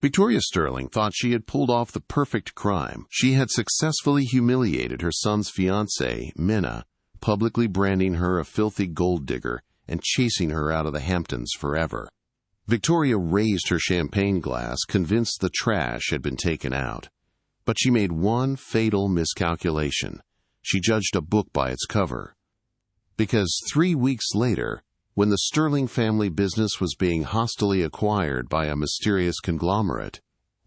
Victoria Sterling thought she had pulled off the perfect crime. She had successfully humiliated her son's fiancée, Minna, publicly branding her a filthy gold digger and chasing her out of the Hamptons forever. Victoria raised her champagne glass, convinced the trash had been taken out. But she made one fatal miscalculation. She judged a book by its cover. Because 3 weeks later, when the Sterling family business was being hostilely acquired by a mysterious conglomerate,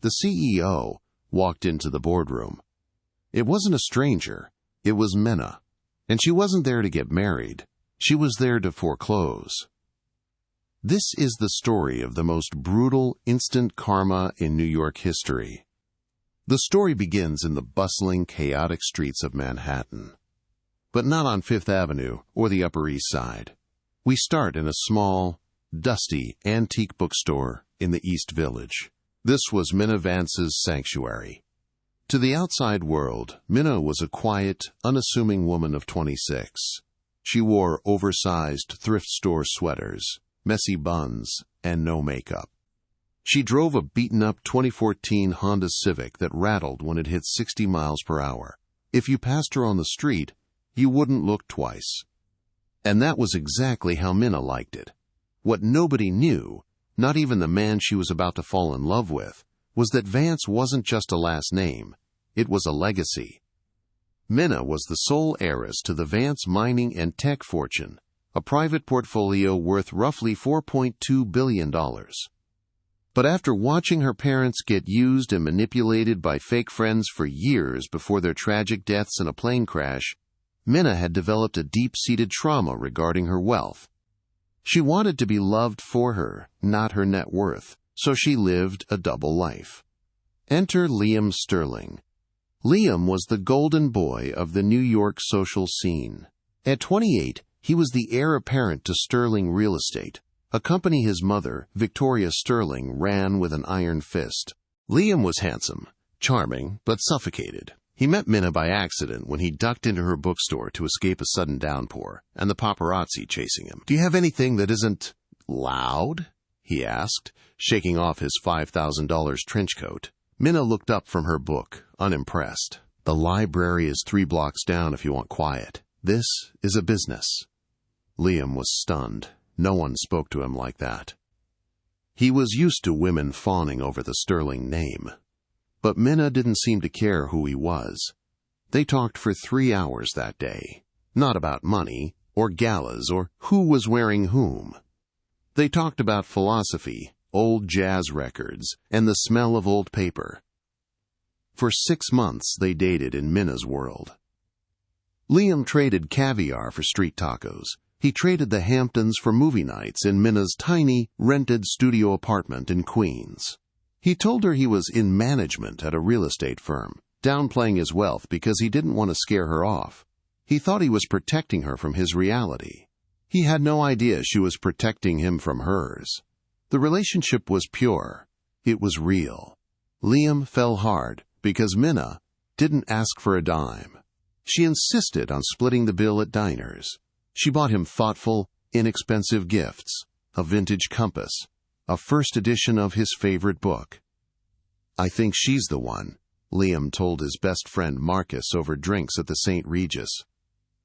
the CEO walked into the boardroom. It wasn't a stranger. It was Minna. And she wasn't there to get married. She was there to foreclose. This is the story of the most brutal instant karma in New York history. The story begins in the bustling, chaotic streets of Manhattan. But not on Fifth Avenue or the Upper East Side. We start in a small, dusty, antique bookstore in the East Village. This was Minna Vance's sanctuary. To the outside world, Minna was a quiet, unassuming woman of 26. She wore oversized thrift store sweaters, messy buns, and no makeup. She drove a beaten-up 2014 Honda Civic that rattled when it hit 60 miles per hour. If you passed her on the street, you wouldn't look twice. And that was exactly how Minna liked it. What nobody knew, not even the man she was about to fall in love with, was that Vance wasn't just a last name. It was a legacy. Minna was the sole heiress to the Vance mining and tech fortune, a private portfolio worth roughly $4.2 billion. But after watching her parents get used and manipulated by fake friends for years before their tragic deaths in a plane crash, Minna had developed a deep-seated trauma regarding her wealth. She wanted to be loved for her, not her net worth, so she lived a double life. Enter Liam Sterling. Liam was the golden boy of the New York social scene. At 28, he was the heir apparent to Sterling Real Estate, a company his mother, Victoria Sterling, ran with an iron fist. Liam was handsome, charming, but suffocated. He met Minna by accident when he ducked into her bookstore to escape a sudden downpour, and the paparazzi chasing him. "Do you have anything that isn't loud?" he asked, shaking off his $5,000 trench coat. Minna looked up from her book, unimpressed. "The library is 3 blocks down if you want quiet. This is a business." Liam was stunned. No one spoke to him like that. He was used to women fawning over the Sterling name. But Minna didn't seem to care who he was. They talked for 3 hours that day. Not about money, or galas, or who was wearing whom. They talked about philosophy, old jazz records, and the smell of old paper. For 6 months they dated in Minna's world. Liam traded caviar for street tacos. He traded the Hamptons for movie nights in Minna's tiny, rented studio apartment in Queens. He told her he was in management at a real estate firm, downplaying his wealth because he didn't want to scare her off. He thought he was protecting her from his reality. He had no idea she was protecting him from hers. The relationship was pure. It was real. Liam fell hard because Minna didn't ask for a dime. She insisted on splitting the bill at diners. She bought him thoughtful, inexpensive gifts, a vintage compass, a first edition of his favorite book. "I think she's the one," Liam told his best friend Marcus over drinks at the St. Regis.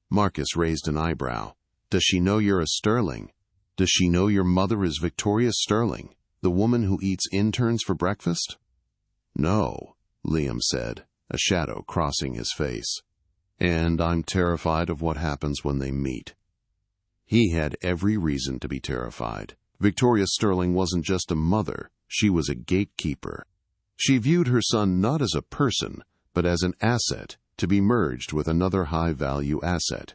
Marcus raised an eyebrow. "Does she know you're a Sterling? Does she know your mother is Victoria Sterling, the woman who eats interns for breakfast?" "No," Liam said, a shadow crossing his face. "And I'm terrified of what happens when they meet." He had every reason to be terrified. Victoria Sterling wasn't just a mother, she was a gatekeeper. She viewed her son not as a person, but as an asset to be merged with another high-value asset.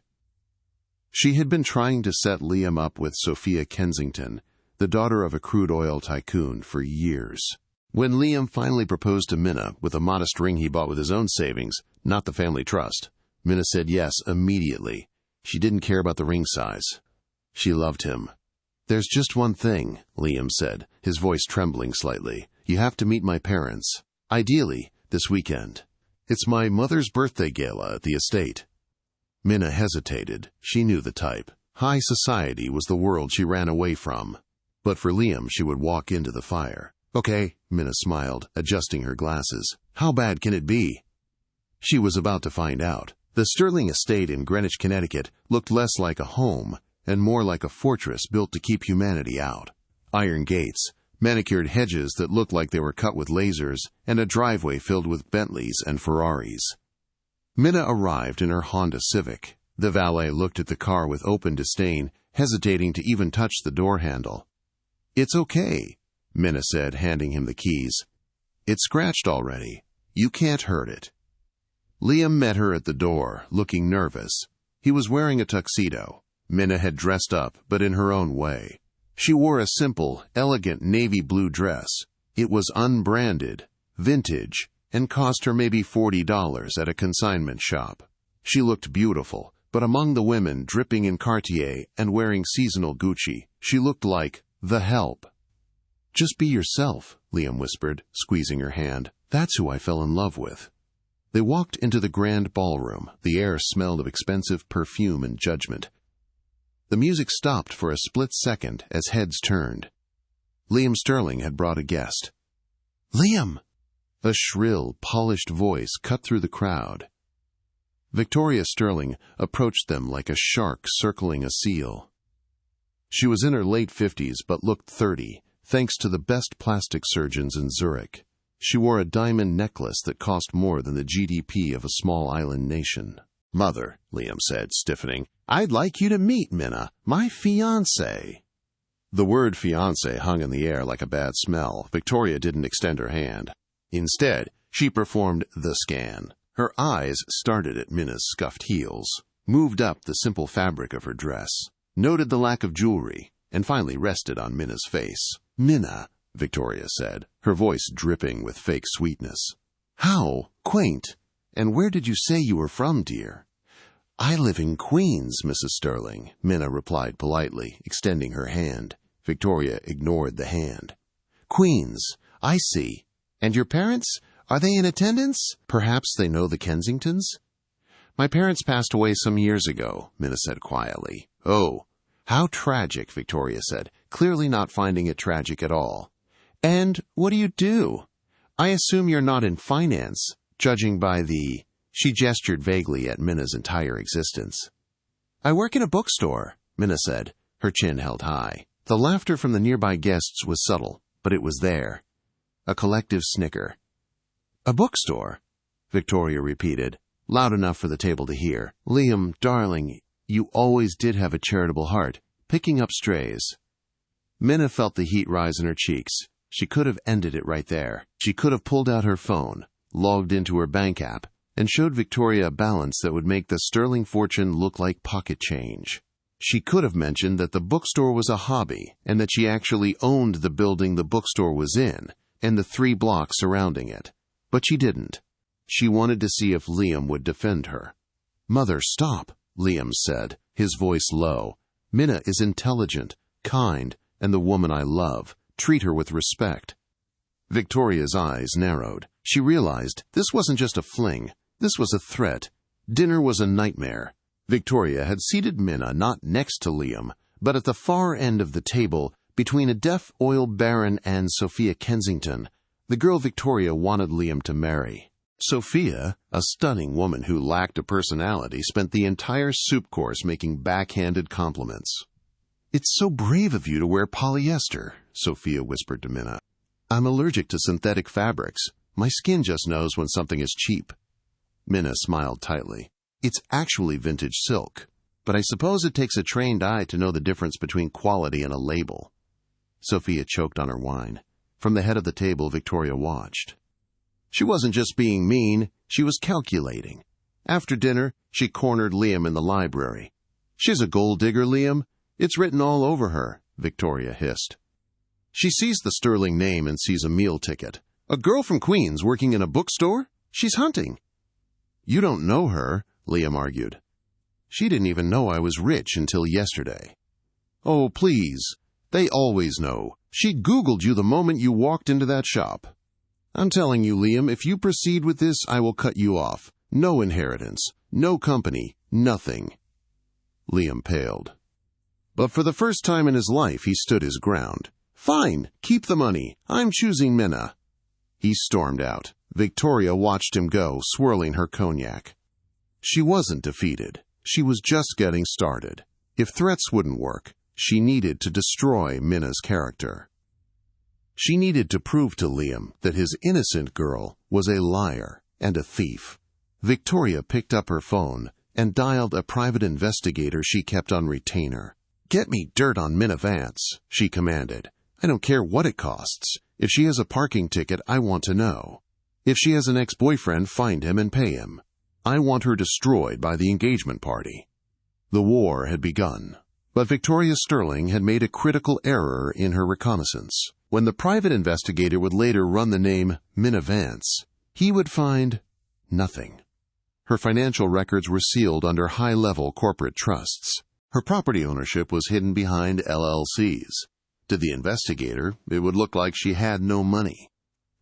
She had been trying to set Liam up with Sophia Kensington, the daughter of a crude oil tycoon, for years. When Liam finally proposed to Minna with a modest ring he bought with his own savings, not the family trust, Minna said yes immediately. She didn't care about the ring size. She loved him. "There's just one thing," Liam said, his voice trembling slightly. "You have to meet my parents. Ideally, this weekend. It's my mother's birthday gala at the estate." Minna hesitated. She knew the type. High society was the world she ran away from. But for Liam, she would walk into the fire. Okay, Minna smiled, adjusting her glasses. How bad can it be? She was about to find out. The Sterling estate in Greenwich, Connecticut looked less like a home and more like a fortress built to keep humanity out. Iron gates, manicured hedges that looked like they were cut with lasers, and a driveway filled with Bentleys and Ferraris. Minna arrived in her Honda Civic. The valet looked at the car with open disdain, hesitating to even touch the door handle. "It's okay," Minna said, handing him the keys. "It's scratched already. You can't hurt it." Liam met her at the door, looking nervous. He was wearing a tuxedo. Minna had dressed up, but in her own way. She wore a simple, elegant navy blue dress. It was unbranded, vintage, and cost her maybe $40 at a consignment shop. She looked beautiful, but among the women dripping in Cartier and wearing seasonal Gucci, she looked like the help. "Just be yourself," Liam whispered, squeezing her hand. "That's who I fell in love with." They walked into the grand ballroom. The air smelled of expensive perfume and judgment. The music stopped for a split second as heads turned. Liam Sterling had brought a guest. "Liam!" A shrill, polished voice cut through the crowd. Victoria Sterling approached them like a shark circling a seal. She was in her late 50s but looked 30, thanks to the best plastic surgeons in Zurich. She wore a diamond necklace that cost more than the GDP of a small island nation. "Mother," Liam said, stiffening, "I'd like you to meet Minna, my fiancé." The word fiancé hung in the air like a bad smell. Victoria didn't extend her hand. Instead, she performed the scan. Her eyes started at Minna's scuffed heels, moved up the simple fabric of her dress, noted the lack of jewelry, and finally rested on Minna's face. "Minna," Victoria said, her voice dripping with fake sweetness. "How quaint! And where did you say you were from, dear?" "I live in Queens, Mrs. Sterling," Minna replied politely, extending her hand. Victoria ignored the hand. "Queens, I see. And your parents? Are they in attendance? Perhaps they know the Kensingtons?" "My parents passed away some years ago," Minna said quietly. "Oh, how tragic," Victoria said, clearly not finding it tragic at all. "And what do? I assume you're not in finance, judging by the—" She gestured vaguely at Minna's entire existence. "I work in a bookstore," Minna said, her chin held high. The laughter from the nearby guests was subtle, but it was there. A collective snicker. "A bookstore?" Victoria repeated, loud enough for the table to hear. "Liam, darling, you always did have a charitable heart, picking up strays." Minna felt the heat rise in her cheeks. She could have ended it right there. She could have pulled out her phone, logged into her bank app, and showed Victoria a balance that would make the Sterling fortune look like pocket change. She could have mentioned that the bookstore was a hobby, and that she actually owned the building the bookstore was in, and the 3 blocks surrounding it. But she didn't. She wanted to see if Liam would defend her. "Mother, stop," Liam said, his voice low. "Minna is intelligent, kind, and the woman I love. Treat her with respect." Victoria's eyes narrowed. She realized this wasn't just a fling. This was a threat. Dinner was a nightmare. Victoria had seated Minna not next to Liam, but at the far end of the table, between a deaf oil baron and Sophia Kensington, the girl Victoria wanted Liam to marry. Sophia, a stunning woman who lacked a personality, spent the entire soup course making backhanded compliments. "It's so brave of you to wear polyester," Sophia whispered to Minna. "I'm allergic to synthetic fabrics. My skin just knows when something is cheap." Minna smiled tightly. "It's actually vintage silk, but I suppose it takes a trained eye to know the difference between quality and a label." Sophia choked on her wine. From the head of the table, Victoria watched. She wasn't just being mean, she was calculating. After dinner, she cornered Liam in the library. "She's a gold digger, Liam. It's written all over her," Victoria hissed. She sees the Sterling name and sees a meal ticket. "A girl from Queens working in a bookstore? She's hunting." "You don't know her," Liam argued. "She didn't even know I was rich until yesterday." "Oh, please. They always know. She Googled you the moment you walked into that shop." "I'm telling you, Liam, if you proceed with this, I will cut you off. No inheritance, no company, nothing." Liam paled. But for the first time in his life, he stood his ground. Fine, keep the money. I'm choosing Minna. He stormed out. Victoria watched him go, swirling her cognac. She wasn't defeated. She was just getting started. If threats wouldn't work, she needed to destroy Minna's character. She needed to prove to Liam that his innocent girl was a liar and a thief. Victoria picked up her phone and dialed a private investigator she kept on retainer. "Get me dirt on Minna Vance," she commanded. "I don't care what it costs. If she has a parking ticket, I want to know. If she has an ex-boyfriend, find him and pay him. I want her destroyed by the engagement party." The war had begun, but Victoria Sterling had made a critical error in her reconnaissance. When the private investigator would later run the name Minna Vance, he would find nothing. Her financial records were sealed under high-level corporate trusts. Her property ownership was hidden behind LLCs. To the investigator, it would look like she had no money.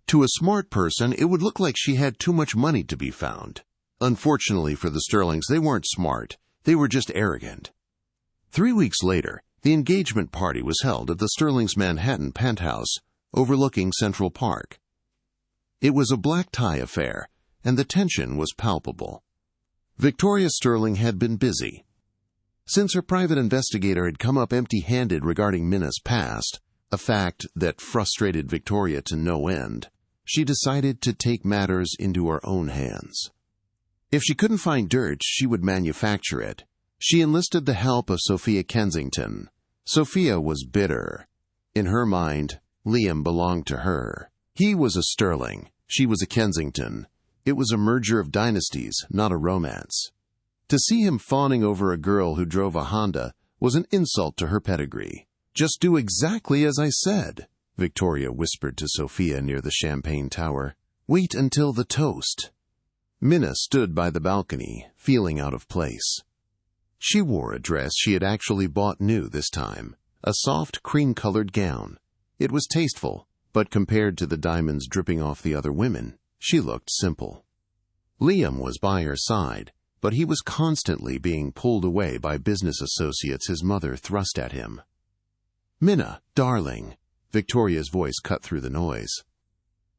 To a smart person, it would look like she had too much money to be found. Unfortunately for the Sterlings, they weren't smart. They were just arrogant. 3 weeks later, the engagement party was held at the Sterlings' Manhattan penthouse overlooking Central Park. It was a black tie affair, and the tension was palpable. Victoria Sterling had been busy. Since her private investigator had come up empty-handed regarding Minna's past, a fact that frustrated Victoria to no end, she decided to take matters into her own hands. If she couldn't find dirt, she would manufacture it. She enlisted the help of Sophia Kensington. Sophia was bitter. In her mind, Liam belonged to her. He was a Sterling. She was a Kensington. It was a merger of dynasties, not a romance. To see him fawning over a girl who drove a Honda was an insult to her pedigree. "Just do exactly as I said," Victoria whispered to Sophia near the champagne tower. "Wait until the toast." Minna stood by the balcony, feeling out of place. She wore a dress she had actually bought new this time, a soft cream-colored gown. It was tasteful, but compared to the diamonds dripping off the other women, she looked simple. Liam was by her side, but he was constantly being pulled away by business associates his mother thrust at him. "Minna, darling," Victoria's voice cut through the noise.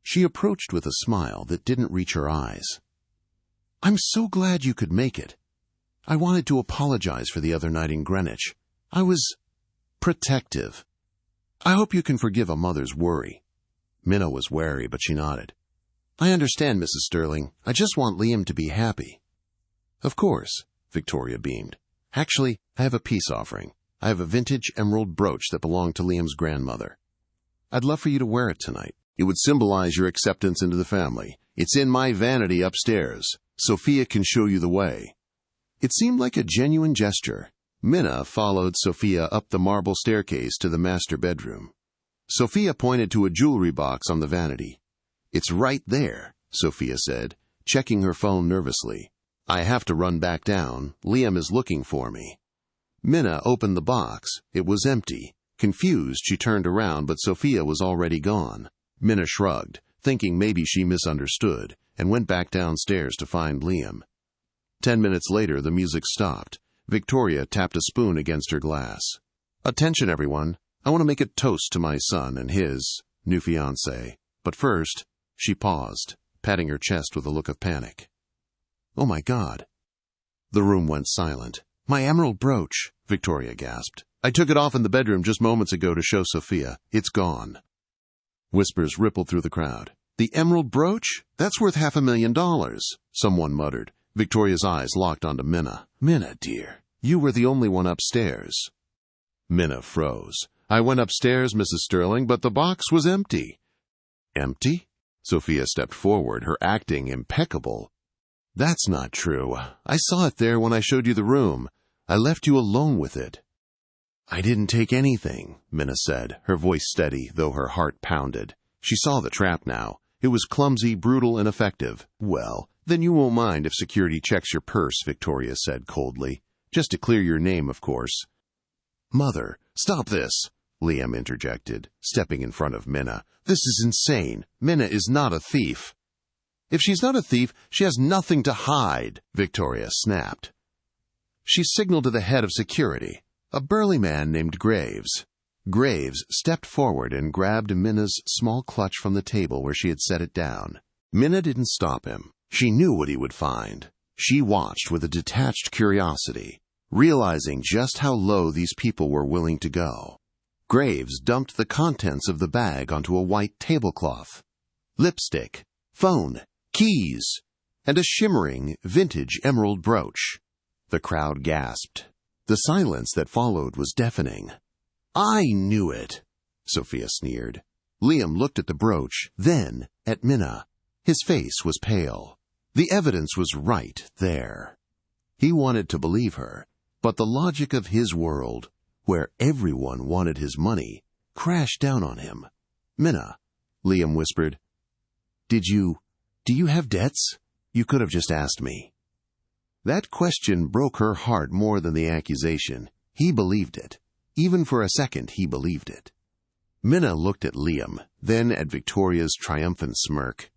She approached with a smile that didn't reach her eyes. "I'm so glad you could make it. I wanted to apologize for the other night in Greenwich. I was protective. I hope you can forgive a mother's worry." Minna was wary, but she nodded. "I understand, Mrs. Sterling. I just want Liam to be happy." "Of course," Victoria beamed. "Actually, I have a peace offering. I have a vintage emerald brooch that belonged to Liam's grandmother. I'd love for you to wear it tonight. It would symbolize your acceptance into the family. It's in my vanity upstairs. Sophia can show you the way." It seemed like a genuine gesture. Minna followed Sophia up the marble staircase to the master bedroom. Sophia pointed to a jewelry box on the vanity. "It's right there," Sophia said, checking her phone nervously. "I have to run back down. Liam is looking for me." Minna opened the box. It was empty. Confused, she turned around, but Sophia was already gone. Minna shrugged, thinking maybe she misunderstood, and went back downstairs to find Liam. 10 minutes later, the music stopped. Victoria tapped a spoon against her glass. "Attention, everyone. I want to make a toast to my son and his new fiancée. But first," she paused, patting her chest with a look of panic. "Oh my God." The room went silent. "My emerald brooch," Victoria gasped. "I took it off in the bedroom just moments ago to show Sophia. It's gone." Whispers rippled through the crowd. "The emerald brooch? That's worth $500,000, someone muttered. Victoria's eyes locked onto Minna. "Minna, dear, you were the only one upstairs." Minna froze. "I went upstairs, Mrs. Sterling, but the box was empty." "Empty?" Sophia stepped forward, her acting impeccable. "That's not true. I saw it there when I showed you the room. I left you alone with it." "I didn't take anything," Minna said, her voice steady, though her heart pounded. She saw the trap now. It was clumsy, brutal, and effective. "Well, then you won't mind if security checks your purse," Victoria said coldly. "Just to clear your name, of course." "Mother, stop this," Liam interjected, stepping in front of Minna. "This is insane. Minna is not a thief." "If she's not a thief, she has nothing to hide," Victoria snapped. She signaled to the head of security, a burly man named Graves. Graves stepped forward and grabbed Minna's small clutch from the table where she had set it down. Minna didn't stop him. She knew what he would find. She watched with a detached curiosity, realizing just how low these people were willing to go. Graves dumped the contents of the bag onto a white tablecloth. Lipstick, phone, keys, and a shimmering, vintage emerald brooch. The crowd gasped. The silence that followed was deafening. "I knew it," Sophia sneered. Liam looked at the brooch, then at Minna. His face was pale. The evidence was right there. He wanted to believe her, but the logic of his world, where everyone wanted his money, crashed down on him. "Minna," Liam whispered, Do you have debts? You could have just asked me." That question broke her heart more than the accusation. He believed it. Even for a second, he believed it. Minna looked at Liam, then at Victoria's triumphant smirk.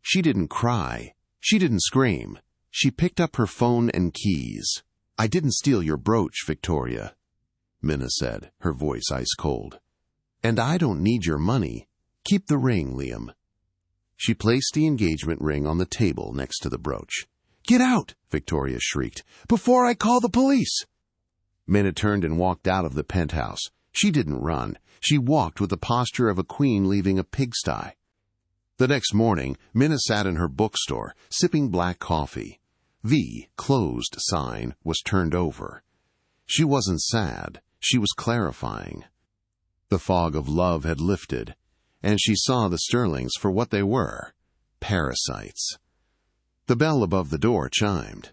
She didn't cry. She didn't scream. She picked up her phone and keys. "I didn't steal your brooch, Victoria," Minna said, her voice ice cold. "And I don't need your money. Keep the ring, Liam." She placed the engagement ring on the table next to the brooch. "Get out!" Victoria shrieked. "Before I call the police!" Minna turned and walked out of the penthouse. She didn't run. She walked with the posture of a queen leaving a pigsty. The next morning, Minna sat in her bookstore, sipping black coffee. The closed sign was turned over. She wasn't sad. She was clarifying. The fog of love had lifted, and she saw the Sterlings for what they were, parasites. The bell above the door chimed.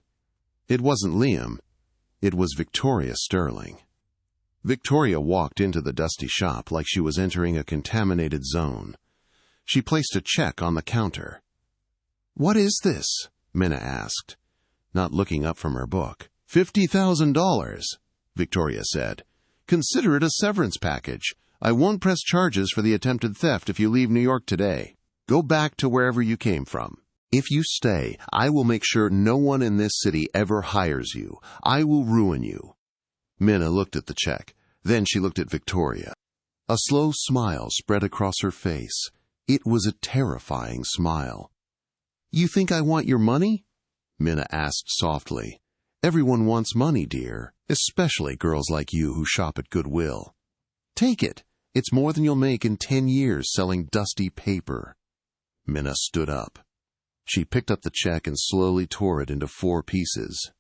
It wasn't Liam. It was Victoria Sterling. Victoria walked into the dusty shop like she was entering a contaminated zone. She placed a check on the counter. "What is this?" Minna asked, not looking up from her book. $50,000, Victoria said. "Consider it a severance package. I won't press charges for the attempted theft if you leave New York today. Go back to wherever you came from. If you stay, I will make sure no one in this city ever hires you. I will ruin you." Minna looked at the check. Then she looked at Victoria. A slow smile spread across her face. It was a terrifying smile. "You think I want your money?" Minna asked softly. "Everyone wants money, dear, especially girls like you who shop at Goodwill. Take it. It's more than you'll make in 10 years selling dusty paper." Minna stood up. She picked up the check and slowly tore it into 4 pieces.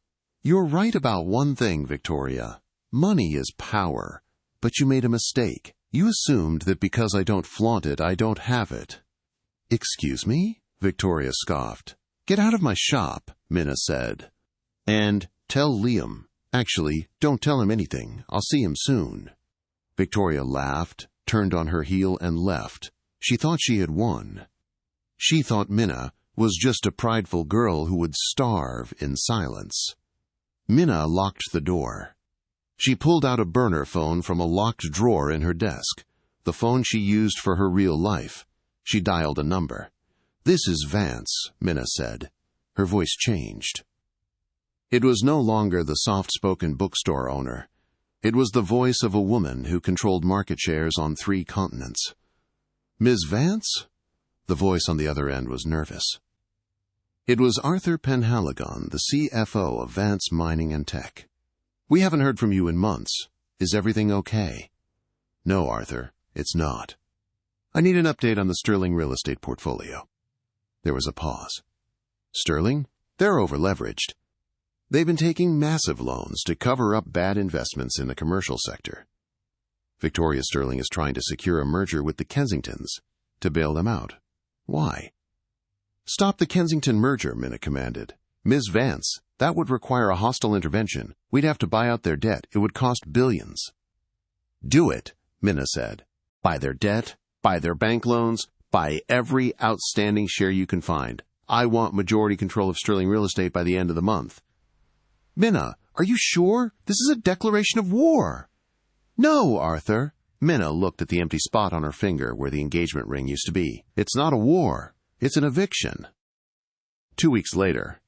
"You're right about one thing, Victoria. Money is power. But you made a mistake. You assumed that because I don't flaunt it, I don't have it." "Excuse me?" Victoria scoffed. "Get out of my shop," Minna said. "And tell Liam. Actually, don't tell him anything. I'll see him soon." Victoria laughed, turned on her heel, and left. She thought she had won. She thought Minna was just a prideful girl who would starve in silence. Minna locked the door. She pulled out a burner phone from a locked drawer in her desk, the phone she used for her real life. She dialed a number. "This is Vance," Minna said. Her voice changed. It was no longer the soft-spoken bookstore owner. It was the voice of a woman who controlled market shares on 3 continents. "Ms. Vance?" The voice on the other end was nervous. It was Arthur Penhaligon, the CFO of Vance Mining and Tech. "We haven't heard from you in months. Is everything okay?" "No, Arthur, it's not. I need an update on the Sterling real estate portfolio." There was a pause. "Sterling? They're over-leveraged. They've been taking massive loans to cover up bad investments in the commercial sector. Victoria Sterling is trying to secure a merger with the Kensingtons to bail them out. Why?" "Stop the Kensington merger," Minna commanded. "Ms. Vance, that would require a hostile intervention. We'd have to buy out their debt. It would cost billions." "Do it," Minna said. "Buy their debt, buy their bank loans, buy every outstanding share you can find. I want majority control of Sterling real estate by the end of the month." "Minna, are you sure? This is a declaration of war." "No, Arthur." Minna looked at the empty spot on her finger where the engagement ring used to be. "It's not a war. It's an eviction." 2 weeks later.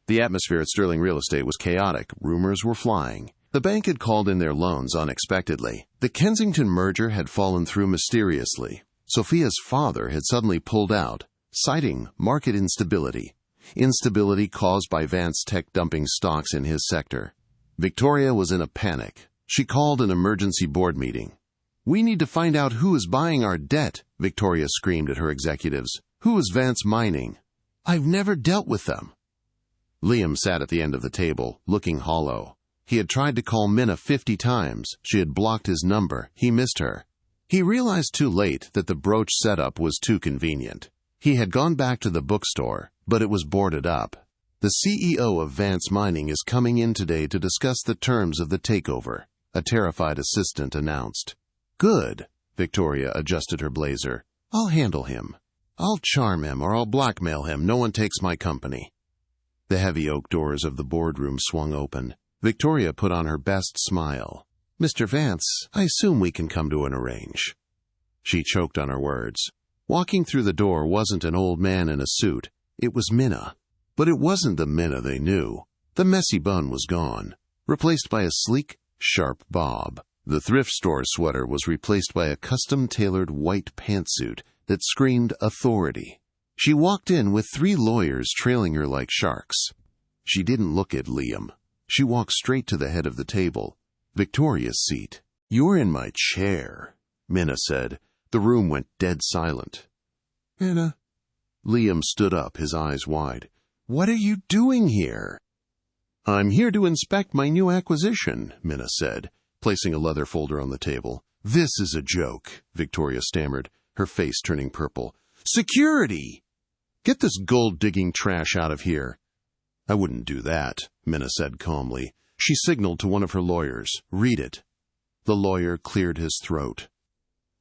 The atmosphere at Sterling Real Estate was chaotic. Rumors were flying. The bank had called in their loans unexpectedly. The Kensington merger had fallen through mysteriously. Sophia's father had suddenly pulled out, citing market instability. Instability caused by Vance Tech dumping stocks in his sector. Victoria was in a panic. She called an emergency board meeting. "We need to find out who is buying our debt," Victoria screamed at her executives. "Who is Vance Mining? I've never dealt with them." Liam sat at the end of the table, looking hollow. He had tried to call Minna 50 times. She had blocked his number. He missed her. He realized too late that the brooch setup was too convenient. He had gone back to the bookstore, but it was boarded up. "The CEO of Vance Mining is coming in today to discuss the terms of the takeover," a terrified assistant announced. "Good." Victoria adjusted her blazer. "I'll handle him. I'll charm him or I'll blackmail him. No one takes my company." The heavy oak doors of the boardroom swung open. Victoria put on her best smile. "Mr. Vance, I assume we can come to an arrange." She choked on her words. Walking through the door wasn't an old man in a suit. It was Minna. But it wasn't the Minna they knew. The messy bun was gone, replaced by a sleek, sharp bob. The thrift store sweater was replaced by a custom-tailored white pantsuit that screamed authority. She walked in with 3 lawyers trailing her like sharks. She didn't look at Liam. She walked straight to the head of the table, Victoria's seat. "You're in my chair," Minna said. The room went dead silent. "Minna." Liam stood up, his eyes wide. "What are you doing here?" "I'm here to inspect my new acquisition," Minna said, placing a leather folder on the table. "This is a joke," Victoria stammered, her face turning purple. "Security! Get this gold-digging trash out of here." "I wouldn't do that," Minna said calmly. She signaled to one of her lawyers. "Read it." The lawyer cleared his throat.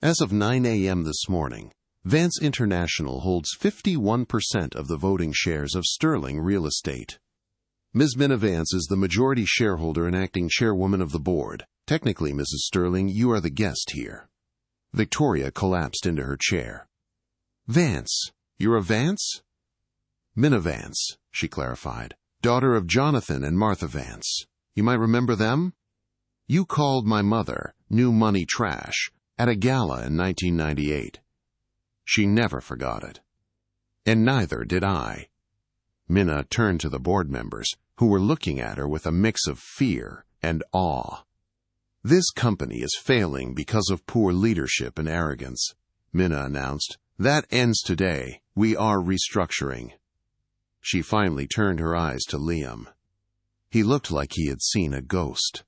As of 9 a.m. this morning, Vance International holds 51% of the voting shares of Sterling Real Estate. Ms. Minna Vance is the majority shareholder and acting chairwoman of the board. Technically, Mrs. Sterling, you are the guest here. Victoria collapsed into her chair. "Vance? You're a Vance?" "Minna Vance," she clarified. "Daughter of Jonathan and Martha Vance. You might remember them? You called my mother new money trash at a gala in 1998. She never forgot it. And neither did I." Minna turned to the board members, who were looking at her with a mix of fear and awe. "This company is failing because of poor leadership and arrogance," Minna announced. "That ends today. We are restructuring." She finally turned her eyes to Liam. He looked like he had seen a ghost.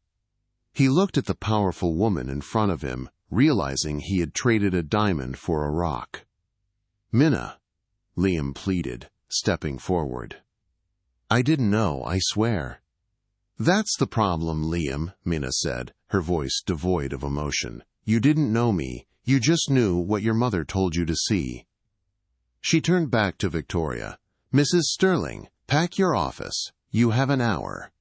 He looked at the powerful woman in front of him, realizing he had traded a diamond for a rock. "Minna," Liam pleaded, stepping forward. "I didn't know, I swear." "That's the problem, Liam," Minna said, her voice devoid of emotion. "You didn't know me. You just knew what your mother told you to see." She turned back to Victoria. "Mrs. Sterling, pack your office. You have an hour.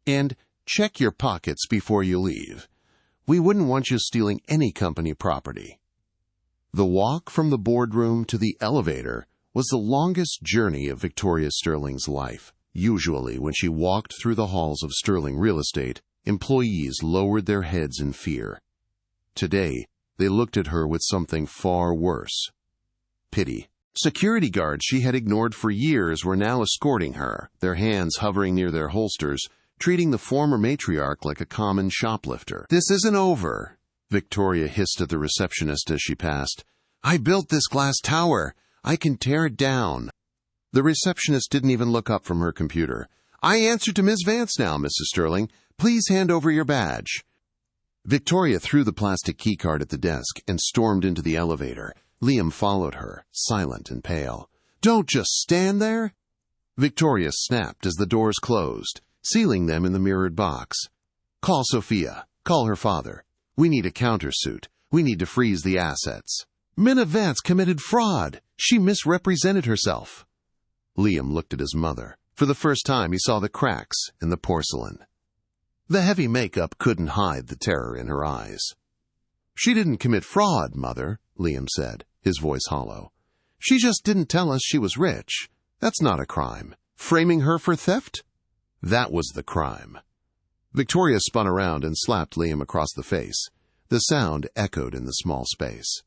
And check your pockets before you leave. We wouldn't want you stealing any company property." The walk from the boardroom to the elevator was the longest journey of Victoria Sterling's life. Usually, when she walked through the halls of Sterling Real Estate, employees lowered their heads in fear. Today, they looked at her with something far worse: pity. Security guards she had ignored for years were now escorting her, their hands hovering near their holsters, treating the former matriarch like a common shoplifter. "This isn't over," Victoria hissed at the receptionist as she passed. "I built this glass tower. I can tear it down." The receptionist didn't even look up from her computer. "I answer to Ms. Vance now, Mrs. Sterling. Please hand over your badge." Victoria threw the plastic keycard at the desk and stormed into the elevator. Liam followed her, silent and pale. "Don't just stand there!" Victoria snapped as the doors closed, sealing them in the mirrored box. "Call Sophia. Call her father. We need a countersuit. We need to freeze the assets. Minna Vance committed fraud. She misrepresented herself." Liam looked at his mother. For the first time, he saw the cracks in the porcelain. The heavy makeup couldn't hide the terror in her eyes. "She didn't commit fraud, Mother," Liam said, his voice hollow. "She just didn't tell us she was rich. That's not a crime. Framing her for theft? That was the crime." Victoria spun around and slapped Liam across the face. The sound echoed in the small space.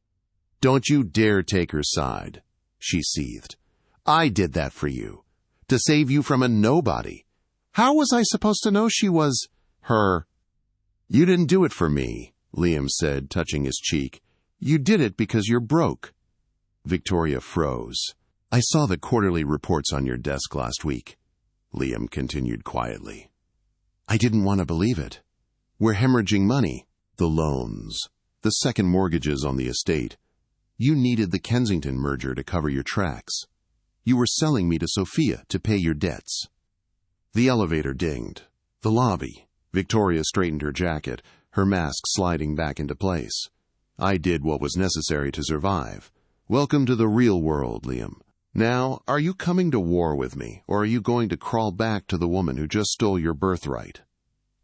"Don't you dare take her side," she seethed. "I did that for you, to save you from a nobody. How was I supposed to know she was her?" "You didn't do it for me," Liam said, touching his cheek. "You did it because you're broke." Victoria froze. "I saw the quarterly reports on your desk last week," Liam continued quietly. "I didn't want to believe it. We're hemorrhaging money. The loans, the second mortgages on the estate. You needed the Kensington merger to cover your tracks. You were selling me to Sophia to pay your debts." The elevator dinged. The lobby. Victoria straightened her jacket, her mask sliding back into place. "I did what was necessary to survive. Welcome to the real world, Liam. Now, are you coming to war with me, or are you going to crawl back to the woman who just stole your birthright?"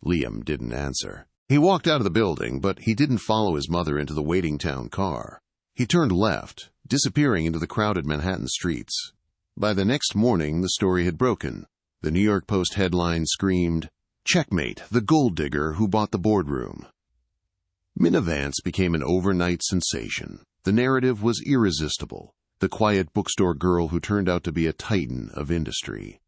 Liam didn't answer. He walked out of the building, but he didn't follow his mother into the waiting town car. He turned left, disappearing into the crowded Manhattan streets. By the next morning, the story had broken. The New York Post headline screamed, "Checkmate, the gold digger who bought the boardroom." Minna Vance became an overnight sensation. The narrative was irresistible. The quiet bookstore girl who turned out to be a titan of industry.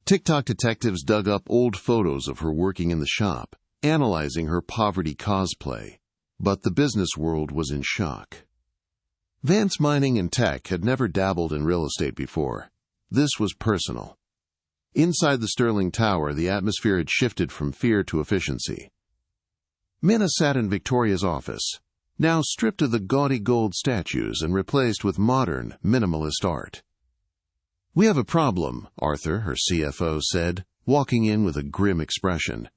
TikTok detectives dug up old photos of her working in the shop, analyzing her poverty cosplay. But the business world was in shock. Vance Mining and Tech had never dabbled in real estate before. This was personal. Inside the Sterling Tower, the atmosphere had shifted from fear to efficiency. Minna sat in Victoria's office, now stripped of the gaudy gold statues and replaced with modern, minimalist art. "We have a problem," Arthur, her CFO, said, walking in with a grim expression.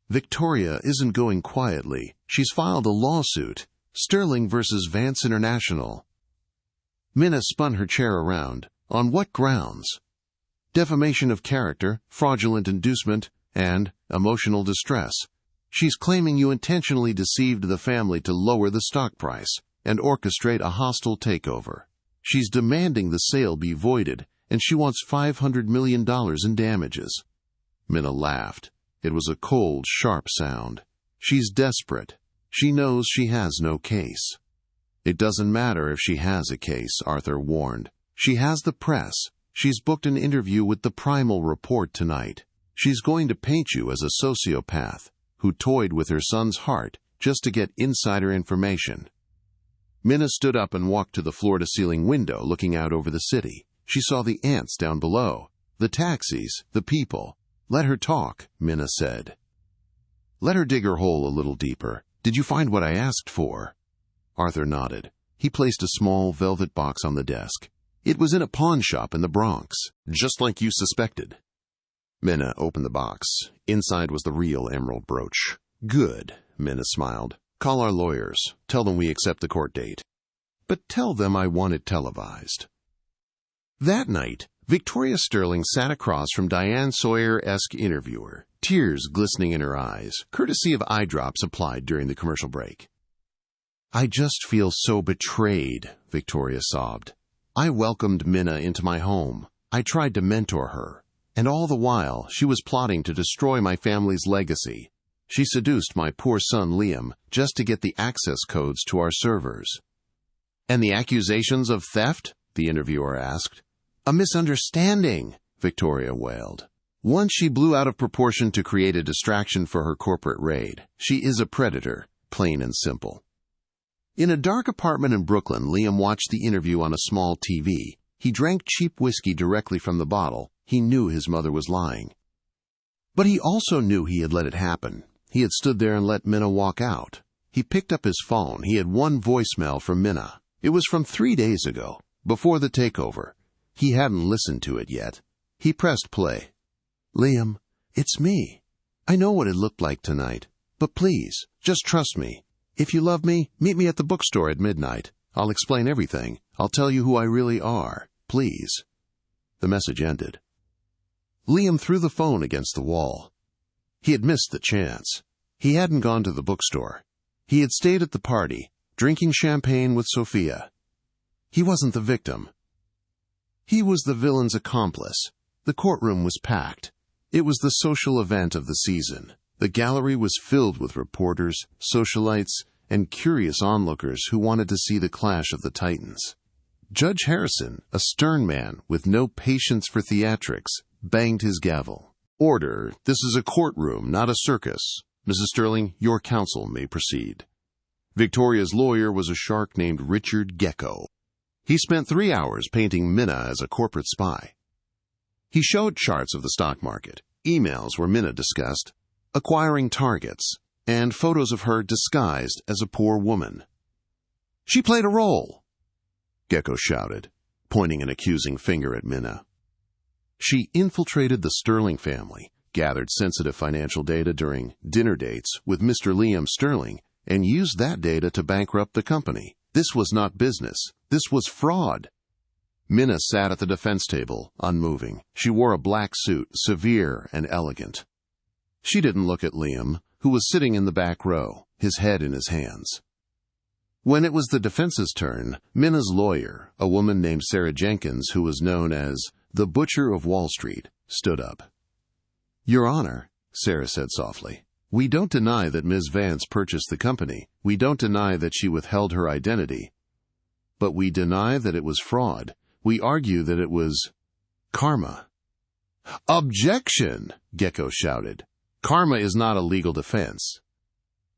"Victoria isn't going quietly. She's filed a lawsuit, Sterling versus Vance International." Minna spun her chair around. "On what grounds?" "Defamation of character, fraudulent inducement, and emotional distress. She's claiming you intentionally deceived the family to lower the stock price and orchestrate a hostile takeover. She's demanding the sale be voided, and she wants $500 million in damages." Minna laughed. It was a cold, sharp sound. "She's desperate. She knows she has no case." "It doesn't matter if she has a case," Arthur warned. "She has the press. She's booked an interview with the Primal Report tonight. She's going to paint you as a sociopath who toyed with her son's heart just to get insider information." Minna stood up and walked to the floor-to-ceiling window looking out over the city. She saw the ants down below, the taxis, the people. "Let her talk," Minna said. "Let her dig her hole a little deeper. Did you find what I asked for?" Arthur nodded. He placed a small velvet box on the desk. "It was in a pawn shop in the Bronx, just like you suspected." Minna opened the box. Inside was the real emerald brooch. "Good," Minna smiled. "Call our lawyers. Tell them we accept the court date. But tell them I want it televised." That night, Victoria Sterling sat across from Diane Sawyer-esque interviewer, tears glistening in her eyes, courtesy of eye drops applied during the commercial break. "I just feel so betrayed," Victoria sobbed. "I welcomed Minna into my home. I tried to mentor her. And all the while, she was plotting to destroy my family's legacy. She seduced my poor son Liam just to get the access codes to our servers." "And the accusations of theft?" the interviewer asked. "A misunderstanding," Victoria wailed. "Once she blew out of proportion to create a distraction for her corporate raid. She is a predator, plain and simple." In a dark apartment in Brooklyn, Liam watched the interview on a small TV. He drank cheap whiskey directly from the bottle. He knew his mother was lying. But he also knew he had let it happen. He had stood there and let Minna walk out. He picked up his phone. He had one voicemail from Minna. It was from 3 days ago, before the takeover. He hadn't listened to it yet. He pressed play. "Liam, it's me. I know what it looked like tonight. But please, just trust me. If you love me, meet me at the bookstore at midnight. I'll explain everything. I'll tell you who I really are. Please." The message ended. Liam threw the phone against the wall. He had missed the chance. He hadn't gone to the bookstore. He had stayed at the party, drinking champagne with Sophia. He wasn't the victim. He was the villain's accomplice. The courtroom was packed. It was the social event of the season. The gallery was filled with reporters, socialites, and curious onlookers who wanted to see the clash of the titans. Judge Harrison, a stern man with no patience for theatrics, banged his gavel. "Order! This is a courtroom, not a circus. Mrs. Sterling, your counsel may proceed." Victoria's lawyer was a shark named Richard Gecko. He spent 3 hours painting Minna as a corporate spy. He showed charts of the stock market, emails where Minna discussed acquiring targets, and photos of her disguised as a poor woman. "She played a role," Gecko shouted, pointing an accusing finger at Minna. "She infiltrated the Sterling family, gathered sensitive financial data during dinner dates with Mr. Liam Sterling, and used that data to bankrupt the company. This was not business. This was fraud." Minna sat at the defense table, unmoving. She wore a black suit, severe and elegant. She didn't look at Liam, who was sitting in the back row, his head in his hands. When it was the defense's turn, Minna's lawyer, a woman named Sarah Jenkins, who was known as the Butcher of Wall Street, stood up. "Your Honor," Sarah said softly, "we don't deny that Ms. Vance purchased the company. We don't deny that she withheld her identity. But we deny that it was fraud. We argue that it was karma." "Objection!" Gecko shouted. "Karma is not a legal defense."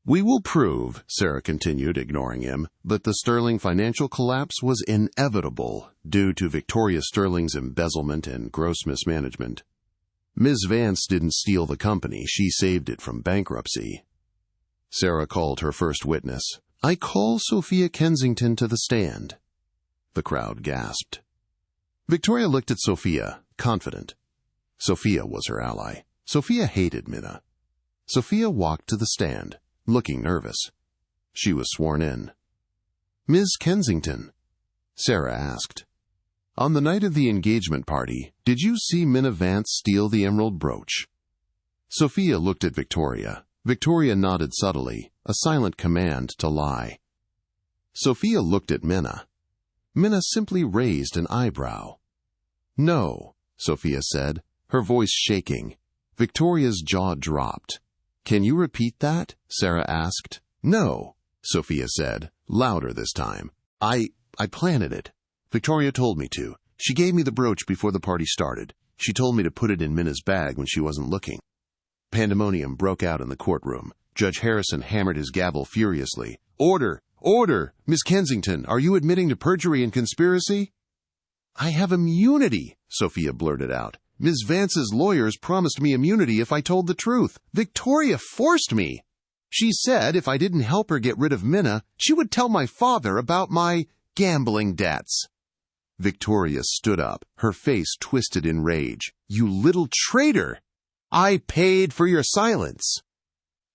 "We will prove," Sarah continued, ignoring him, "that the Sterling financial collapse was inevitable due to Victoria Sterling's embezzlement and gross mismanagement. Ms. Vance didn't steal the company, she saved it from bankruptcy." Sarah called her first witness. "I call Sophia Kensington to the stand." The crowd gasped. Victoria looked at Sophia, confident. Sophia was her ally. Sophia hated Minna. Sophia walked to the stand, looking nervous. She was sworn in. "Ms. Kensington," Sarah asked, "on the night of the engagement party, did you see Minna Vance steal the emerald brooch?" Sophia looked at Victoria. Victoria nodded subtly, a silent command to lie. Sophia looked at Minna. Minna simply raised an eyebrow. "No," Sophia said, her voice shaking. Victoria's jaw dropped. "Can you repeat that?" Sarah asked. "No," Sophia said, louder this time. I planted it. Victoria told me to. She gave me the brooch before the party started. She told me to put it in Minna's bag when she wasn't looking." Pandemonium broke out in the courtroom. Judge Harrison hammered his gavel furiously. "Order! Order! Miss Kensington, are you admitting to perjury and conspiracy?" "I have immunity," Sophia blurted out. "Ms. Vance's lawyers promised me immunity if I told the truth. Victoria forced me. She said if I didn't help her get rid of Minna, she would tell my father about my gambling debts." Victoria stood up, her face twisted in rage. "You little traitor! I paid for your silence."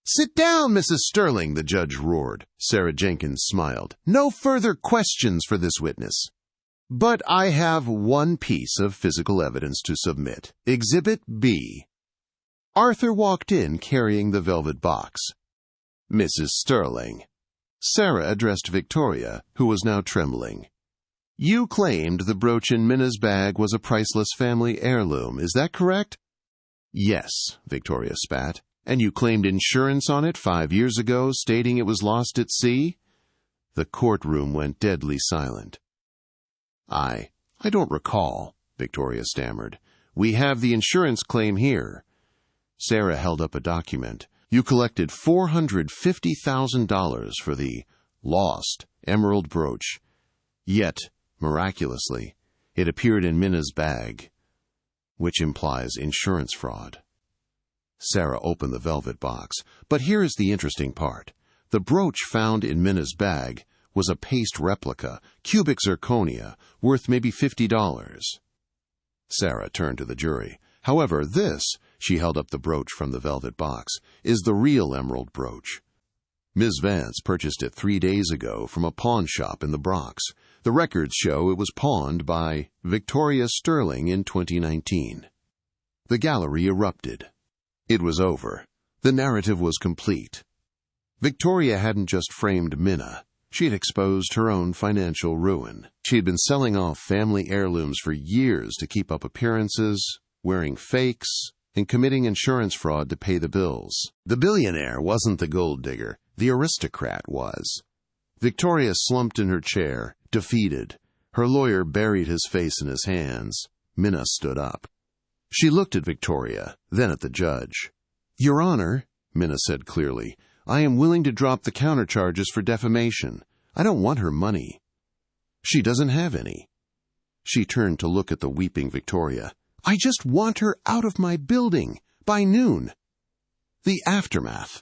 "Sit down, Mrs. Sterling," the judge roared. Sarah Jenkins smiled. "No further questions for this witness. But I have one piece of physical evidence to submit. Exhibit B." Arthur walked in carrying the velvet box. "Mrs. Sterling." Sarah addressed Victoria, who was now trembling. "You claimed the brooch in Minna's bag was a priceless family heirloom, is that correct?" "Yes," Victoria spat. "And you claimed insurance on it 5 years ago, stating it was lost at sea?" The courtroom went deadly silent. I don't recall," Victoria stammered. "We have the insurance claim here." Sarah held up a document. "You collected $450,000 for the lost emerald brooch. Yet, miraculously, it appeared in Minna's bag, which implies insurance fraud." Sarah opened the velvet box. "But here is the interesting part. The brooch found in Minna's bag was a paste replica, cubic zirconia, worth maybe $50. Sarah turned to the jury. "However, this," she held up the brooch from the velvet box, "is the real emerald brooch. Ms. Vance purchased it 3 days ago from a pawn shop in the Bronx. The records show it was pawned by Victoria Sterling in 2019. The gallery erupted. It was over. The narrative was complete. Victoria hadn't just framed Minna. She had exposed her own financial ruin. She had been selling off family heirlooms for years to keep up appearances, wearing fakes, and committing insurance fraud to pay the bills. The billionaire wasn't the gold digger, the aristocrat was. Victoria slumped in her chair, defeated. Her lawyer buried his face in his hands. Minna stood up. She looked at Victoria, then at the judge. "Your Honor," Minna said clearly, "I am willing to drop the countercharges for defamation. I don't want her money." "She doesn't have any." She turned to look at the weeping Victoria. "I just want her out of my building, by noon." The aftermath.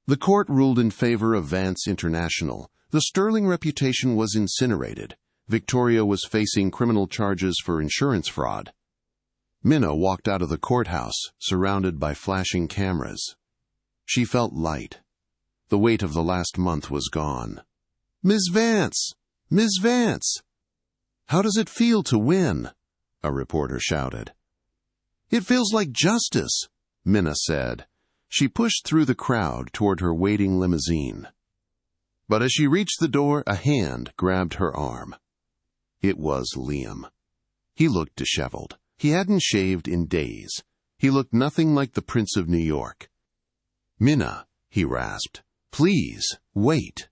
The court ruled in favor of Vance International. The sterling reputation was incinerated. Victoria was facing criminal charges for insurance fraud. Minna walked out of the courthouse, surrounded by flashing cameras. She felt light. The weight of the last month was gone. "Ms. Vance! Ms. Vance! How does it feel to win?" a reporter shouted. "It feels like justice," Minna said. She pushed through the crowd toward her waiting limousine. But as she reached the door, a hand grabbed her arm. It was Liam. He looked disheveled. He hadn't shaved in days. He looked nothing like the Prince of New York. "Minna," he rasped, "please, wait."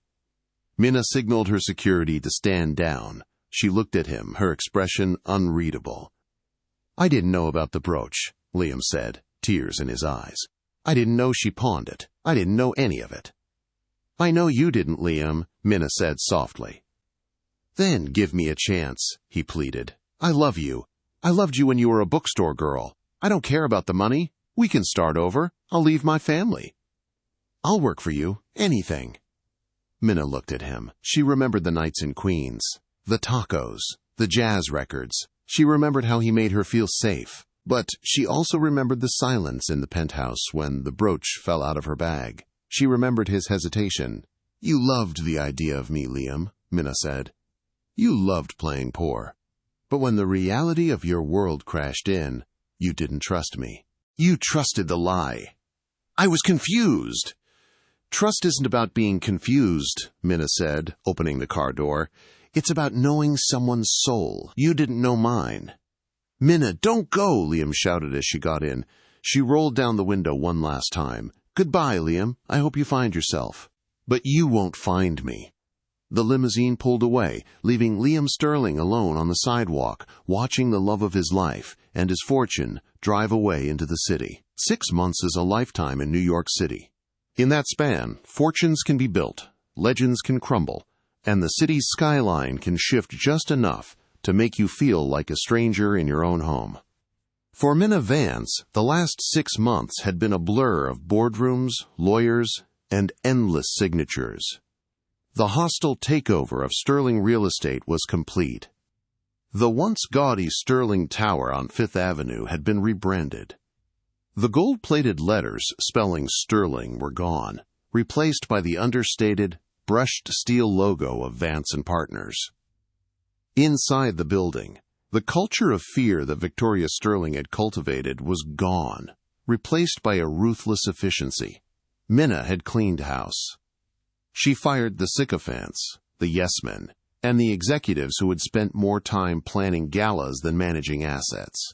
Minna signaled her security to stand down. She looked at him, her expression unreadable. "I didn't know about the brooch," Liam said, tears in his eyes. "I didn't know she pawned it. I didn't know any of it." "I know you didn't, Liam," Minna said softly. "Then give me a chance," he pleaded. "I love you. I loved you when you were a bookstore girl. I don't care about the money. We can start over. I'll leave my family. I'll work for you. Anything." Minna looked at him. She remembered the nights in Queens, the tacos, the jazz records. She remembered how he made her feel safe. But she also remembered the silence in the penthouse when the brooch fell out of her bag. She remembered his hesitation. "You loved the idea of me, Liam," Minna said. "You loved playing poor. But when the reality of your world crashed in, you didn't trust me. You trusted the lie. I was confused." "Trust isn't about being confused," Minna said, opening the car door. "It's about knowing someone's soul. You didn't know mine." "Minna, don't go," Liam shouted as she got in. She rolled down the window one last time. "Goodbye, Liam. I hope you find yourself." "But you won't find me." The limousine pulled away, leaving Liam Sterling alone on the sidewalk, watching the love of his life and his fortune drive away into the city. 6 months is a lifetime in New York City. In that span, fortunes can be built, legends can crumble, and the city's skyline can shift just enough to make you feel like a stranger in your own home. For Minna Vance, the last 6 months had been a blur of boardrooms, lawyers, and endless signatures. The hostile takeover of Sterling real estate was complete. The once gaudy Sterling Tower on Fifth Avenue had been rebranded. The gold-plated letters spelling Sterling were gone, replaced by the understated, brushed steel logo of Vance & Partners. Inside the building, the culture of fear that Victoria Sterling had cultivated was gone, replaced by a ruthless efficiency. Minna had cleaned house. She fired the sycophants, the yes-men, and the executives who had spent more time planning galas than managing assets.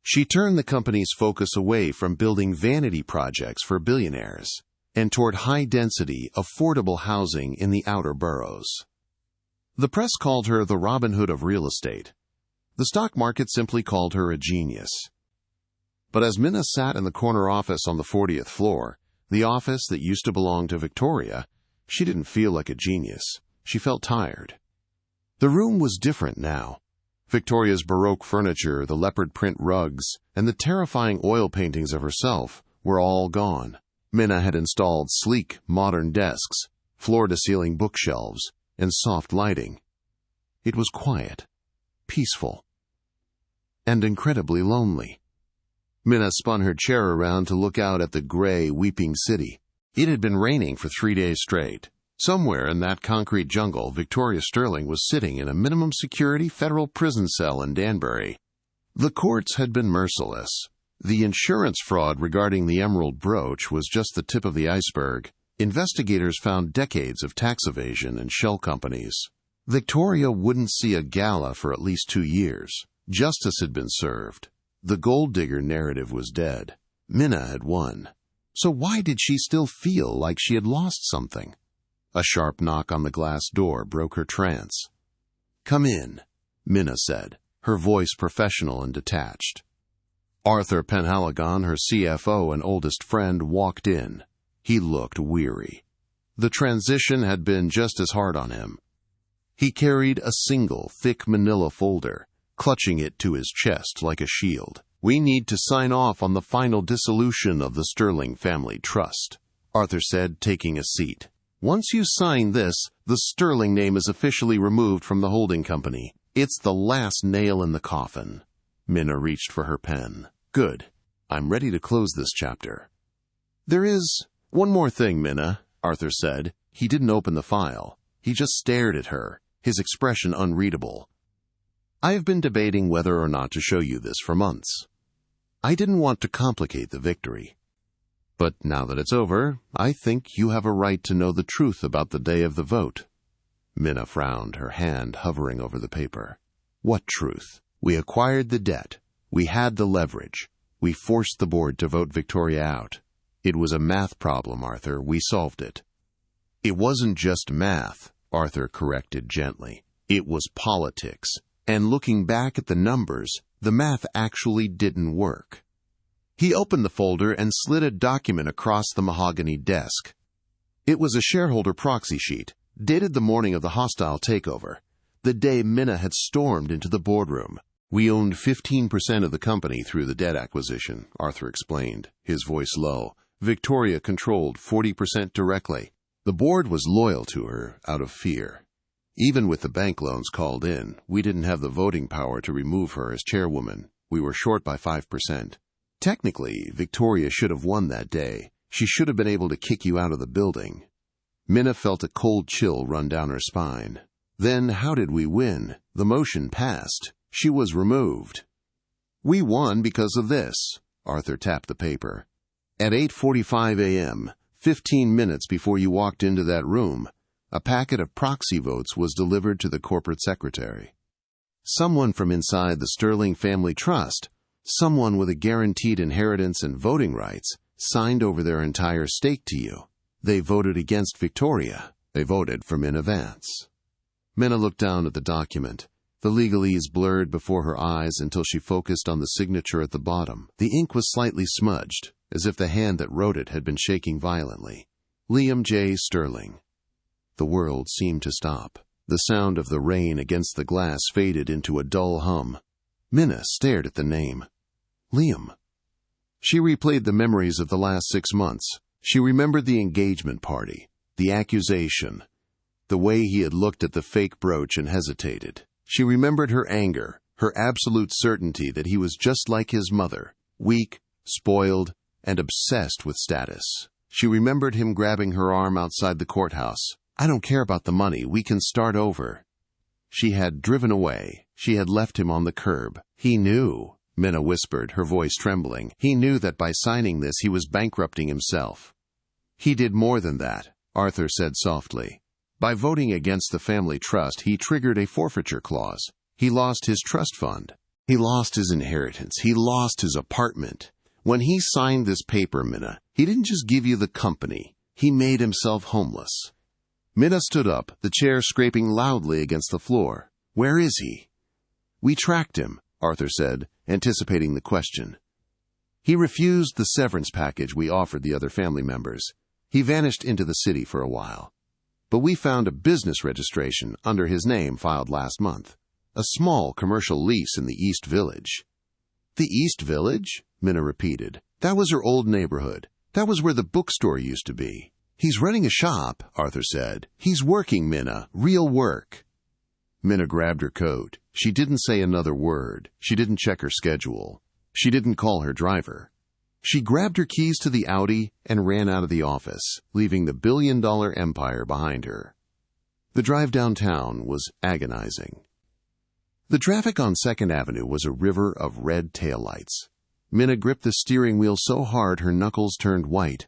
She turned the company's focus away from building vanity projects for billionaires and toward high-density, affordable housing in the outer boroughs. The press called her the Robin Hood of real estate. The stock market simply called her a genius. But as Minna sat in the corner office on the 40th floor, the office that used to belong to Victoria, she didn't feel like a genius. She felt tired. The room was different now. Victoria's Baroque furniture, the leopard print rugs, and the terrifying oil paintings of herself were all gone. Minna had installed sleek, modern desks, floor-to-ceiling bookshelves, and soft lighting. It was quiet, peaceful, and incredibly lonely. Minna spun her chair around to look out at the gray, weeping city. It had been raining for 3 days straight. Somewhere in that concrete jungle, Victoria Sterling was sitting in a minimum security federal prison cell in Danbury. The courts had been merciless. The insurance fraud regarding the emerald brooch was just the tip of the iceberg. Investigators found decades of tax evasion and shell companies. Victoria wouldn't see a gala for at least 2 years. Justice had been served. The gold digger narrative was dead. Minna had won. So why did she still feel like she had lost something? A sharp knock on the glass door broke her trance. "Come in," Minna said, her voice professional and detached. Arthur Penhaligon, her CFO and oldest friend, walked in. He looked weary. The transition had been just as hard on him. He carried a single, thick manila folder, clutching it to his chest like a shield. "We need to sign off on the final dissolution of the Sterling Family Trust," Arthur said, taking a seat. "Once you sign this, the Sterling name is officially removed from the holding company. It's the last nail in the coffin." Minna reached for her pen. "Good. I'm ready to close this chapter." "There is one more thing, Minna," Arthur said. He didn't open the file. He just stared at her, his expression unreadable. "I have been debating whether or not to show you this for months. I didn't want to complicate the victory. But now that it's over, I think you have a right to know the truth about the day of the vote." Minna frowned, her hand hovering over the paper. "What truth?" "We acquired the debt. We had the leverage. We forced the board to vote Victoria out. It was a math problem, Arthur. We solved it." "It wasn't just math," Arthur corrected gently. "It was politics. And looking back at the numbers, the math actually didn't work." He opened the folder and slid a document across the mahogany desk. It was a shareholder proxy sheet, dated the morning of the hostile takeover, the day Minna had stormed into the boardroom. "We owned 15% of the company through the debt acquisition," Arthur explained, his voice low. "Victoria controlled 40% directly. The board was loyal to her out of fear. Even with the bank loans called in, we didn't have the voting power to remove her as chairwoman. We were short by 5%. Technically, Victoria should have won that day. She should have been able to kick you out of the building." Minna felt a cold chill run down her spine. "Then how did we win? The motion passed. She was removed." "We won because of this." Arthur tapped the paper. "At 8:45 a.m., 15 minutes before you walked into that room, a packet of proxy votes was delivered to the corporate secretary. Someone from inside the Sterling Family Trust, someone with a guaranteed inheritance and voting rights, signed over their entire stake to you. They voted against Victoria. They voted for Minna Vance." Minna looked down at the document. The legalese blurred before her eyes until she focused on the signature at the bottom. The ink was slightly smudged, as if the hand that wrote it had been shaking violently. "Liam J. Sterling." The world seemed to stop. The sound of the rain against the glass faded into a dull hum. Minna stared at the name. Liam. She replayed the memories of the last 6 months. She remembered the engagement party, the accusation, the way he had looked at the fake brooch and hesitated. She remembered her anger, her absolute certainty that he was just like his mother, weak, spoiled, and obsessed with status. She remembered him grabbing her arm outside the courthouse. "I don't care about the money. We can start over." She had driven away. She had left him on the curb. He knew, Minna whispered, her voice trembling. He knew that by signing this he was bankrupting himself. "He did more than that," Arthur said softly. "By voting against the family trust, he triggered a forfeiture clause. He lost his trust fund. He lost his inheritance. He lost his apartment. When he signed this paper, Minna, he didn't just give you the company. He made himself homeless." Minna stood up, the chair scraping loudly against the floor. "Where is he?" "We tracked him," Arthur said, anticipating the question. "He refused the severance package we offered the other family members. He vanished into the city for a while. But we found a business registration under his name filed last month. A small commercial lease in the East Village." "The East Village?" Minna repeated. "That was her old neighborhood. That was where the bookstore used to be." "He's running a shop," Arthur said. "He's working, Minna. Real work." Minna grabbed her coat. She didn't say another word. She didn't check her schedule. She didn't call her driver. She grabbed her keys to the Audi and ran out of the office, leaving the billion-dollar empire behind her. The drive downtown was agonizing. The traffic on 2nd Avenue was a river of red taillights. Minna gripped the steering wheel so hard her knuckles turned white.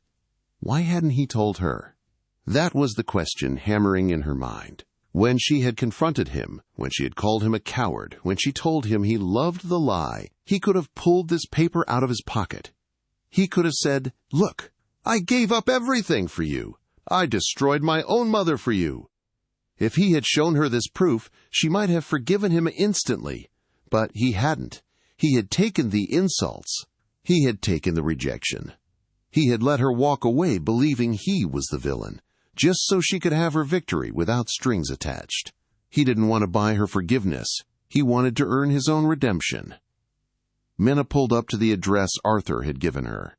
Why hadn't he told her? That was the question hammering in her mind. When she had confronted him, when she had called him a coward, when she told him he loved the lie, he could have pulled this paper out of his pocket. He could have said, "Look, I gave up everything for you. I destroyed my own mother for you." If he had shown her this proof, she might have forgiven him instantly. But he hadn't. He had taken the insults. He had taken the rejection. He had let her walk away believing he was the villain, just so she could have her victory without strings attached. He didn't want to buy her forgiveness. He wanted to earn his own redemption. Minna pulled up to the address Arthur had given her.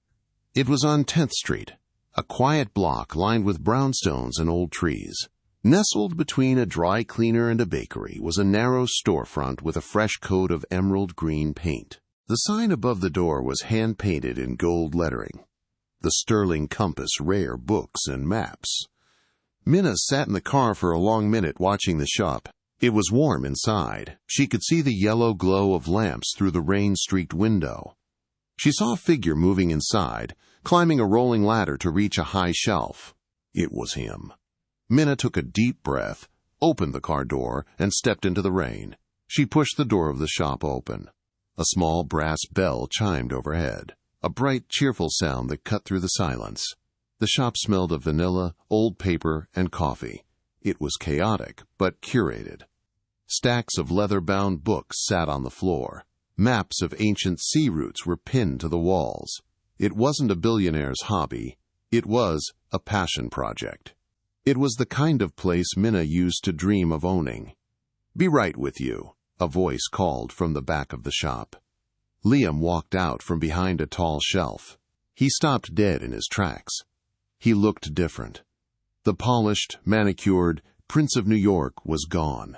It was on 10th Street, a quiet block lined with brownstones and old trees. Nestled between a dry cleaner and a bakery was a narrow storefront with a fresh coat of emerald green paint. The sign above the door was hand-painted in gold lettering. The Sterling Compass, rare books and maps. Minna sat in the car for a long minute watching the shop. It was warm inside. She could see the yellow glow of lamps through the rain-streaked window. She saw a figure moving inside, climbing a rolling ladder to reach a high shelf. It was him. Minna took a deep breath, opened the car door, and stepped into the rain. She pushed the door of the shop open. A small brass bell chimed overhead, a bright, cheerful sound that cut through the silence. The shop smelled of vanilla, old paper, and coffee. It was chaotic, but curated. Stacks of leather-bound books sat on the floor. Maps of ancient sea routes were pinned to the walls. It wasn't a billionaire's hobby. It was a passion project. It was the kind of place Minna used to dream of owning. "Be right with you," a voice called from the back of the shop. Liam walked out from behind a tall shelf. He stopped dead in his tracks. He looked different. The polished, manicured Prince of New York was gone.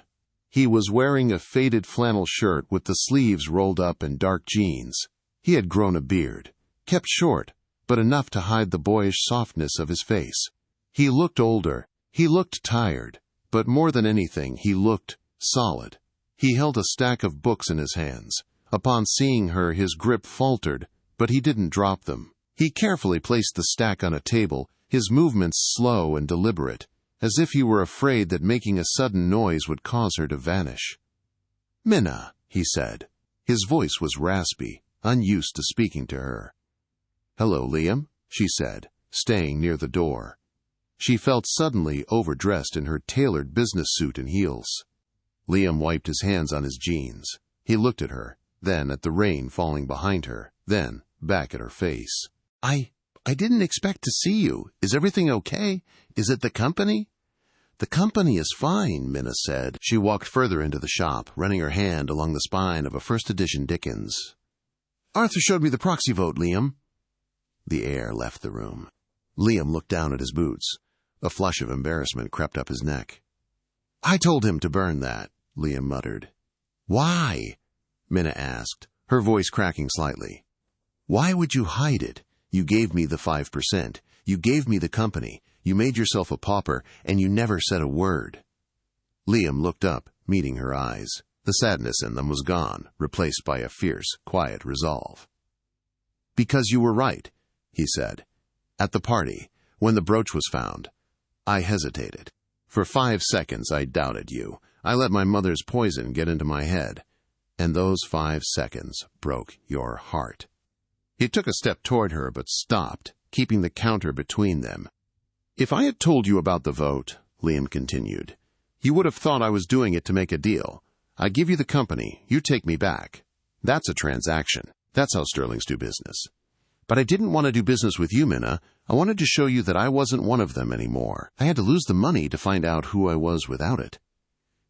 He was wearing a faded flannel shirt with the sleeves rolled up and dark jeans. He had grown a beard, kept short, but enough to hide the boyish softness of his face. He looked older, he looked tired, but more than anything, he looked solid. He held a stack of books in his hands. Upon seeing her, his grip faltered, but he didn't drop them. He carefully placed the stack on a table, his movements slow and deliberate, as if he were afraid that making a sudden noise would cause her to vanish. "Minna," he said. His voice was raspy, unused to speaking to her. "Hello, Liam," she said, staying near the door. She felt suddenly overdressed in her tailored business suit and heels. Liam wiped his hands on his jeans. He looked at her, then at the rain falling behind her, then back at her face. I didn't expect to see you. Is everything okay? Is it the company?" "The company is fine," Minna said. She walked further into the shop, running her hand along the spine of a first-edition Dickens. "Arthur showed me the proxy vote, Liam." The air left the room. Liam looked down at his boots. A flush of embarrassment crept up his neck. "I told him to burn that," Liam muttered. "Why?" Minna asked, her voice cracking slightly. "Why would you hide it? You gave me the 5%. You gave me the company. You made yourself a pauper, and you never said a word." Liam looked up, meeting her eyes. The sadness in them was gone, replaced by a fierce, quiet resolve. "Because you were right," he said. "At the party, when the brooch was found, I hesitated. For 5 seconds I doubted you. I let my mother's poison get into my head. And those 5 seconds broke your heart." He took a step toward her, but stopped, keeping the counter between them. "If I had told you about the vote," Liam continued, "you would have thought I was doing it to make a deal. I give you the company, you take me back. That's a transaction. That's how Sterlings do business. But I didn't want to do business with you, Minna. I wanted to show you that I wasn't one of them anymore. I had to lose the money to find out who I was without it."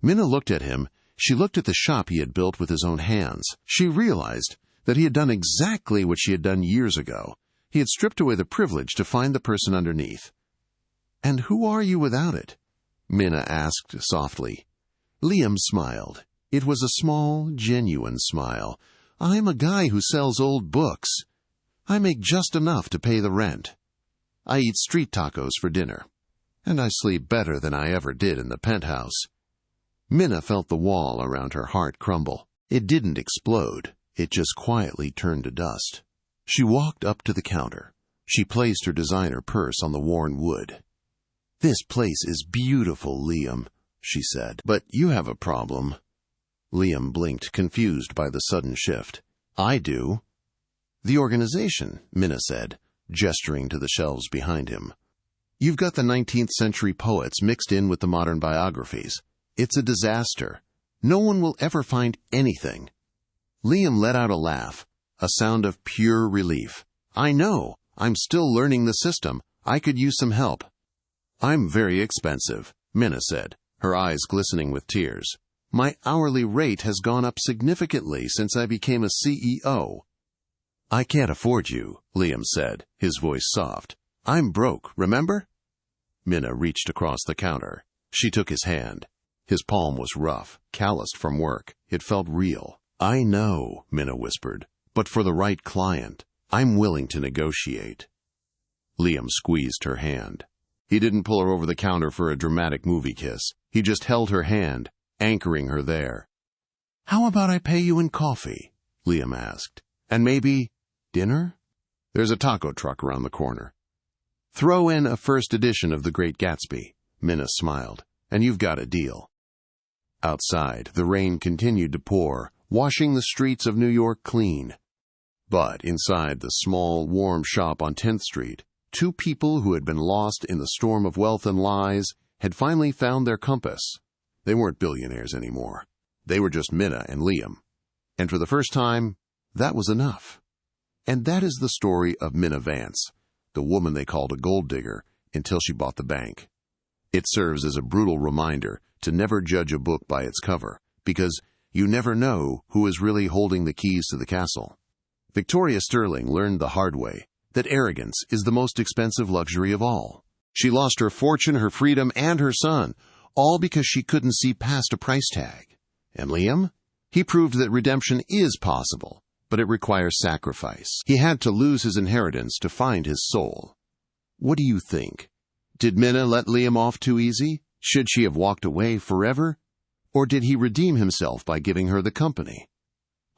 Minna looked at him. She looked at the shop he had built with his own hands. She realized that he had done exactly what she had done years ago. He had stripped away the privilege to find the person underneath. "And who are you without it?" Minna asked softly. Liam smiled. It was a small, genuine smile. "I'm a guy who sells old books. I make just enough to pay the rent. I eat street tacos for dinner. And I sleep better than I ever did in the penthouse." Minna felt the wall around her heart crumble. It didn't explode. It just quietly turned to dust. She walked up to the counter. She placed her designer purse on the worn wood. "This place is beautiful, Liam. she said. But you have a problem. Liam blinked, confused by the sudden shift. I do. The organization, Minna said, gesturing to the shelves behind him. You've got the 19th century poets mixed in with the modern biographies. It's a disaster. No one will ever find anything. Liam let out a laugh, a sound of pure relief. I know. I'm still learning the system. I could use some help. I'm very expensive, Minna said, her eyes glistening with tears. My hourly rate has gone up significantly since I became a CEO. I can't afford you, Liam said, his voice soft. I'm broke, remember? Minna reached across the counter. She took his hand. His palm was rough, calloused from work. It felt real. I know, Minna whispered, but for the right client, I'm willing to negotiate. Liam squeezed her hand. He didn't pull her over the counter for a dramatic movie kiss. He just held her hand, anchoring her there. How about I pay you in coffee? Liam asked. And maybe dinner? There's a taco truck around the corner. Throw in a first edition of The Great Gatsby, Minna smiled, and you've got a deal. Outside, the rain continued to pour, washing the streets of New York clean. But inside the small, warm shop on 10th Street, two people who had been lost in the storm of wealth and lies had finally found their compass. They weren't billionaires anymore. They were just Minna and Liam. And for the first time, that was enough. And that is the story of Minna Vance, the woman they called a gold digger until she bought the bank. It serves as a brutal reminder to never judge a book by its cover, because you never know who is really holding the keys to the castle. Victoria Sterling learned the hard way that arrogance is the most expensive luxury of all. She lost her fortune, her freedom, and her son, all because she couldn't see past a price tag. And Liam? He proved that redemption is possible, but it requires sacrifice. He had to lose his inheritance to find his soul. What do you think? Did Minna let Liam off too easy? Should she have walked away forever? Or did he redeem himself by giving her the company?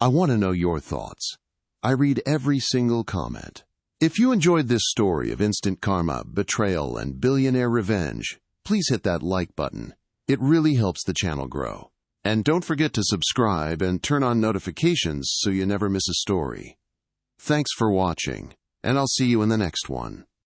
I want to know your thoughts. I read every single comment. If you enjoyed this story of instant karma, betrayal, and billionaire revenge, please hit that like button. It really helps the channel grow. And don't forget to subscribe and turn on notifications so you never miss a story. Thanks for watching, and I'll see you in the next one.